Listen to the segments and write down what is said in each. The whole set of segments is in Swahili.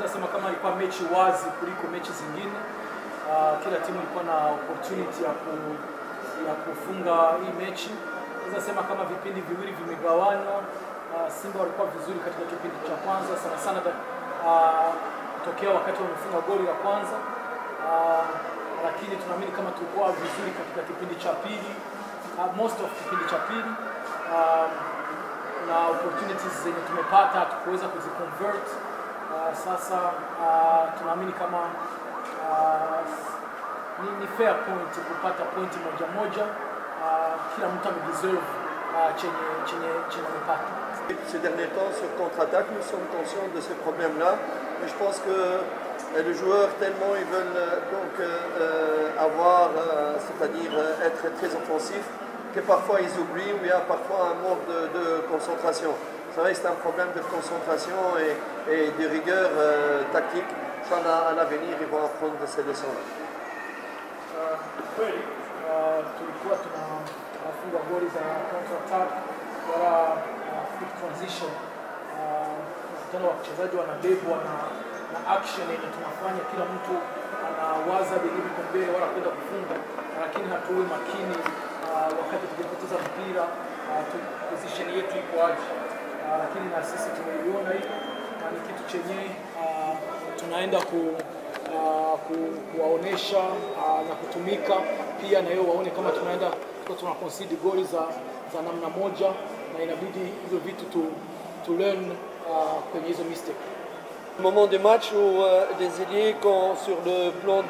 nasema kama ilikuwa mechi wazi kuliko mechi zingine. Kila timu ilikuwa na opportunity ya kufunga hii mechi. Nasema kama vipindi viwili vimegawanywa. Simba walikuwa vizuri katika kipindi cha kwanza sana kutokea wakati wamefunga goli la kwanza. Lakini tunaamini kama tulikuwa vizuri katika kipindi cha pili, most of kipindi cha pili, na opportunities zenye tumepata tukuweza kuziconvert. Sasa tunaamini kama ni fair point kupata point moja. Kila mtu amedeserve chenye amepata. Ces derniers temps, sur contre-attaque, nous sommes conscients de ces problèmes-là. Mais je pense que les joueurs, tellement ils veulent avoir, c'est-à-dire être très offensifs, que parfois ils oublient ou il y a parfois un manque de concentration. C'est vrai que c'est un problème de concentration et de rigueur tactique. Ça, à l'avenir, ils vont apprendre de ces leçons-là. Tulikuwa tunafunga goli za counter-attack wala quick transition. Tena wachezaji wanabebwa na action yenye tunafanya, kila mtu anawaza delivery kwa mbele wala kwenda kufunga, lakini hatuwe makini wakati tukipoteza mpira, position yetu iko aje. Lakini na sisi tumeiona hii ni kitu chenye tunaenda kuwaonesha na kutumika pia na yeye waone kama tunaenda tuna concede goli za namna moja, na inabidi hizo vitu to learn kwenye hizo mistake. Au moment du match où les ailiers, sur le plan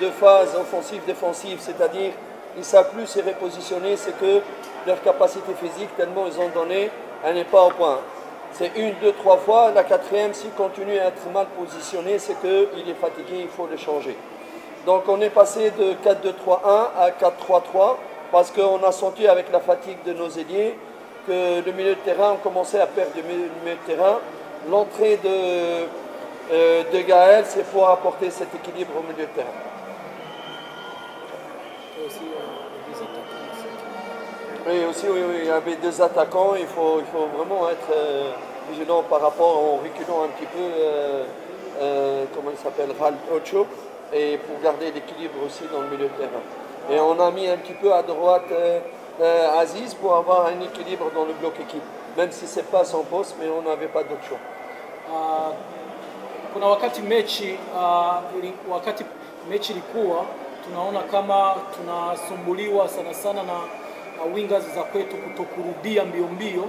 de phase offensive-défensive, c'est-à-dire ils ne savent plus se repositionner, c'est que leur capacité physique, tellement ils ont donné, elle n'est pas au point. C'est 1, 2, 3 fois. La quatrième, s'il continue à être mal positionné, c'est qu'il est fatigué, il faut le changer. Donc on est passé de 4-2-3-1 à 4-3-3 parce qu'on a senti avec la fatigue de nos ailiers que le milieu de terrain, on commençait à perdre le milieu de terrain. L'entrée de Gaël, c'est pour apporter cet équilibre au milieu de terrain. Oui, aussi, oui, il y avait 2 attaquants. Il faut vraiment être vigilant par rapport en reculant un petit peu, comment il s'appelle, Ralph Ocho, et pour garder l'équilibre aussi dans le milieu de terrain. Et on a mis un petit peu à droite Aziz pour avoir un équilibre dans le bloc équipe, même si ce n'est pas son poste, mais on n'avait pas d'autre choix. Kuna wakati mechi ilikuwa tunaona kama tunasumbuliwa sana na wingers za kwetu kutokurudia mbio,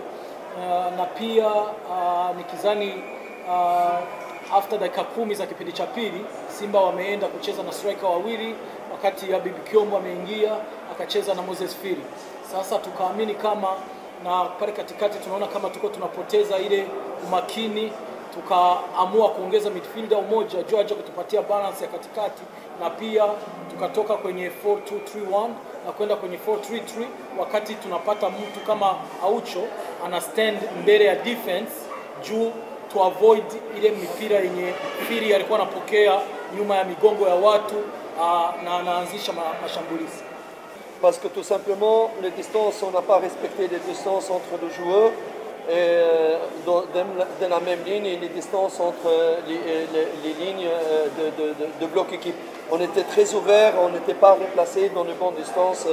na pia nikizani after dakika 10 za kipindi cha pili Simba wameenda kucheza na striker wawili, wakati ya Bibi Kiombo ameingia akacheza na Moses Firi. Sasa tukaamini kama na pale katikati tunaona kama tunapoteza ile umakini, tukaamua kuongeza midfielder mmoja juu aje kutupatia balance ya katikati, na pia tukatoka kwenye 4-2-3-1 na kwenda kwenye 4-3-3, wakati tunapata mtu kama Aucho ana stand mbele ya defense juu to avoid ile mipira yenye Firi alikuwa anapokea nyuma ya migongo ya watu na anaanzisha mashambulizi. Parce que tout simplement, les distances, on n'a pas respecté les distances entre les joueurs de la même ligne et les distances entre les lignes de bloc équipe. On était très ouverts, on n'était pas replacés dans les bonnes distances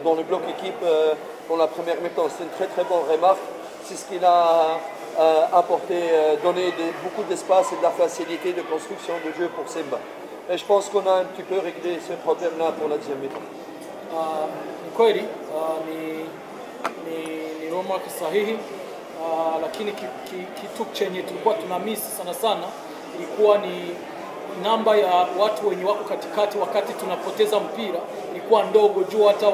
dans le bloc équipe pour la première mi-temps. C'est une très bonne remarque. C'est ce qu'il a apporté, donné beaucoup d'espace et de la facilité de construction de jeu pour Simba. Et je pense qu'on a un petit peu réglé ce problème-là pour la deuxième mi-temps. Ni kweli ni remark sahihi, lakini kitu chenye tulikuwa tunamiss sana ilikuwa ni namba ya watu wenye wako katikati wakati tunapoteza mpira ilikuwa ndogo, juu hata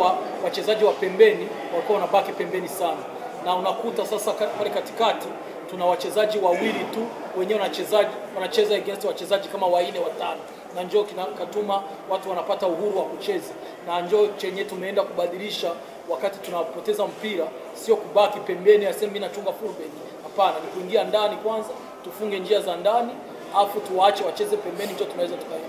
wachezaji wa pembeni walikuwa wanabaki pembeni sana, na unakuta sasa pale katikati tuna wachezaji wawili tu wenyewe wanacheza against wachezaji kama 4 5, na njoo katuma watu wanapata uhuru wa kucheza, na njoo chenye tumeenda kubadilisha wakati tunapoteza mpira, sio kubaki pembeni aseme mimi nachunga fullback. Hapana, ni kuingia ndani kwanza, tufunge njia za ndani, afu tuwaache wacheze pembeni, njoo tunaweza tukaenda.